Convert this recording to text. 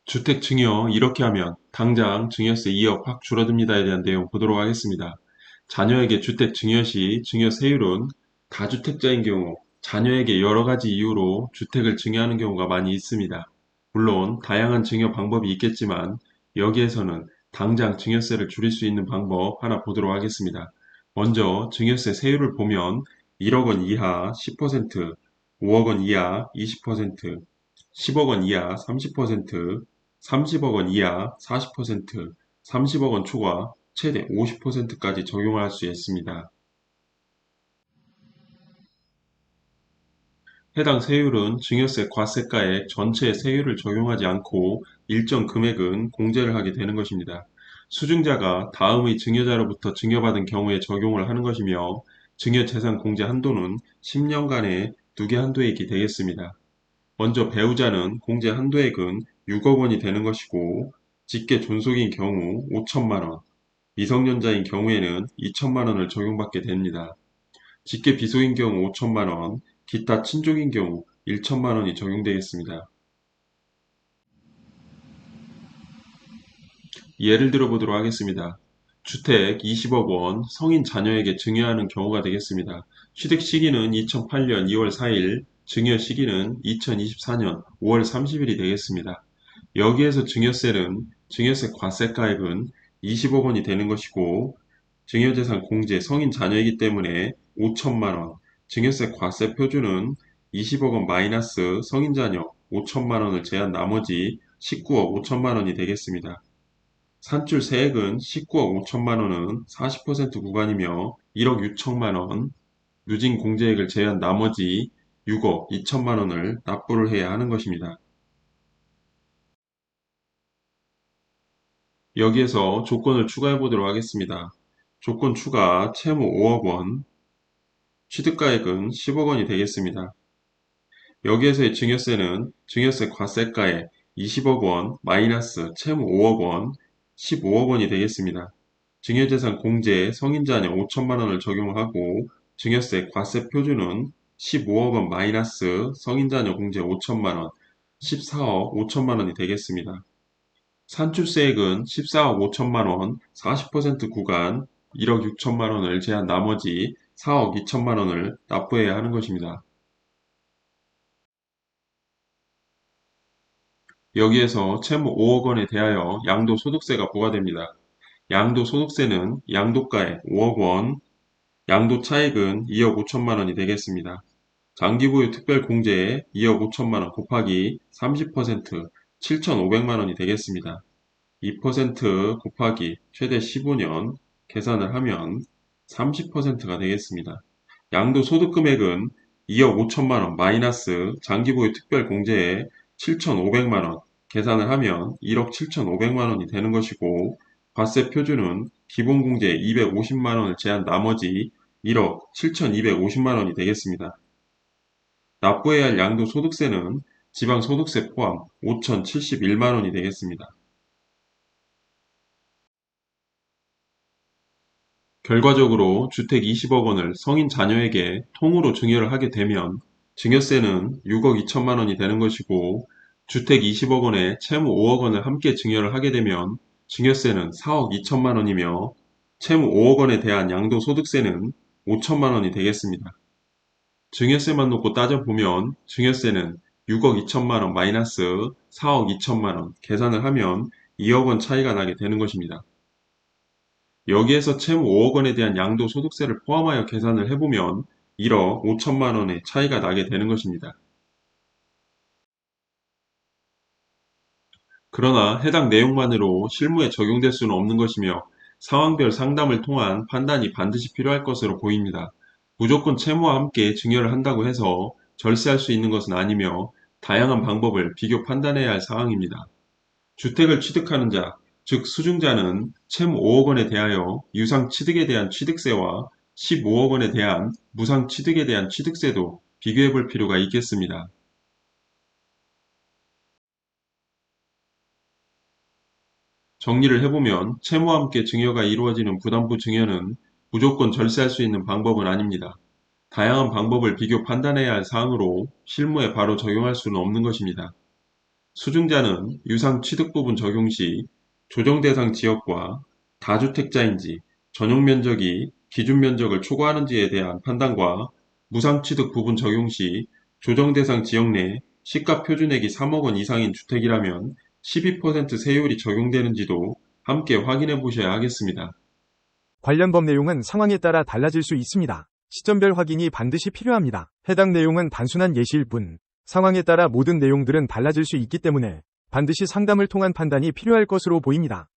주택 증여 이렇게 하면 당장 증여세 2억 확 줄어듭니다에 대한 내용 보도록 하겠습니다. 자녀에게 주택 증여 시 증여세율은 다주택자인 경우 자녀에게 여러 가지 이유로 주택을 증여하는 경우가 많이 있습니다. 물론 다양한 증여 방법이 있겠지만 여기에서는 당장 증여세를 줄일 수 있는 방법 하나 보도록 하겠습니다. 먼저 증여세 세율을 보면 1억 원 이하 10%, 5억 원 이하 20%, 10억 원 이하 30%, 30억 원 이하 40%, 30억 원 초과 최대 50%까지 적용할 수 있습니다. 해당 세율은 증여세 과세가액 전체의 세율을 적용하지 않고 일정 금액은 공제를 하게 되는 것입니다. 수증자가 다음의 증여자로부터 증여받은 경우에 적용을 하는 것이며 증여재산 공제 한도는 10년간의 두 개 한도액이 되겠습니다. 먼저 배우자는 공제 한도액은 6억 원이 되는 것이고 직계 존속인 경우 5천만 원, 미성년자인 경우에는 2천만 원을 적용받게 됩니다. 직계 비속인 경우 5천만 원, 기타 친족인 경우 1천만 원이 적용되겠습니다. 예를 들어 보도록 하겠습니다. 주택 20억 원 성인 자녀에게 증여하는 경우가 되겠습니다. 취득 시기는 2008년 2월 4일, 증여 시기는 2024년 5월 30일이 되겠습니다. 여기에서 증여세는 증여세 과세가액은 20억 원이 되는 것이고 증여재산 공제 성인 자녀이기 때문에 5천만 원, 증여세 과세 표준은 20억 원 마이너스 성인 자녀 5천만 원을 제한 나머지 19억 5천만 원이 되겠습니다. 산출 세액은 19억 5천만 원은 40% 구간이며 1억 6천만 원, 누진 공제액을 제한 나머지 6억 2천만 원을 납부를 해야 하는 것입니다. 여기에서 조건을 추가해 보도록 하겠습니다. 조건 추가 채무 5억 원, 취득가액은 10억 원이 되겠습니다. 여기에서의 증여세는 증여세 과세가액 20억 원 마이너스 채무 5억 원, 15억 원이 되겠습니다. 증여재산 공제 성인자녀 5천만 원을 적용하고 증여세 과세 표준은 15억 원 마이너스 성인자녀 공제 5천만 원, 14억 5천만 원이 되겠습니다. 산출세액은 14억 5천만 원, 40% 구간 1억 6천만 원을 제한 나머지 4억 2천만 원을 납부해야 하는 것입니다. 여기에서 채무 5억 원에 대하여 양도소득세가 부과됩니다. 양도소득세는 양도가액 5억 원, 양도차익은 2억 5천만 원이 되겠습니다. 장기보유 특별공제에 2억 5천만 원 곱하기 30% 7,500만 원이 되겠습니다. 2% 곱하기 최대 15년 계산을 하면 30%가 되겠습니다. 양도소득금액은 2억 5천만 원 마이너스 장기보유 특별공제에 7,500만 원 계산을 하면 1억 7,500만 원이 되는 것이고 과세 표준은 기본공제 250만 원을 제한 나머지 1억 7,250만 원이 되겠습니다. 납부해야 할 양도소득세는 지방소득세 포함 5,071만 원이 되겠습니다. 결과적으로 주택 20억 원을 성인 자녀에게 통으로 증여를 하게 되면 증여세는 6억 2천만 원이 되는 것이고 주택 20억 원에 채무 5억 원을 함께 증여를 하게 되면 증여세는 4억 2천만 원이며 채무 5억 원에 대한 양도소득세는 5천만 원이 되겠습니다. 증여세만 놓고 따져보면 증여세는 6억 2천만 원 마이너스 4억 2천만 원 계산을 하면 2억 원 차이가 나게 되는 것입니다. 여기에서 채무 5억 원에 대한 양도소득세를 포함하여 계산을 해보면 1억 5천만 원의 차이가 나게 되는 것입니다. 그러나 해당 내용만으로 실무에 적용될 수는 없는 것이며 상황별 상담을 통한 판단이 반드시 필요할 것으로 보입니다. 무조건 채무와 함께 증여를 한다고 해서 절세할 수 있는 것은 아니며 다양한 방법을 비교 판단해야 할 사항입니다. 주택을 취득하는 자, 즉 수증자는 채무 5억 원에 대하여 유상 취득에 대한 취득세와 15억 원에 대한 무상 취득에 대한 취득세도 비교해 볼 필요가 있겠습니다. 정리를 해보면 채무와 함께 증여가 이루어지는 부담부 증여는 무조건 절세할 수 있는 방법은 아닙니다. 다양한 방법을 비교 판단해야 할 사항으로 실무에 바로 적용할 수는 없는 것입니다. 수증자는 유상 취득 부분 적용 시 조정 대상 지역과 다주택자인지 전용 면적이 기준 면적을 초과하는지에 대한 판단과 무상 취득 부분 적용 시 조정 대상 지역 내 시가 표준액이 3억 원 이상인 주택이라면 12% 세율이 적용되는지도 함께 확인해 보셔야 하겠습니다. 관련 법 내용은 상황에 따라 달라질 수 있습니다. 시점별 확인이 반드시 필요합니다. 해당 내용은 단순한 예시일 뿐, 상황에 따라 모든 내용들은 달라질 수 있기 때문에 반드시 상담을 통한 판단이 필요할 것으로 보입니다.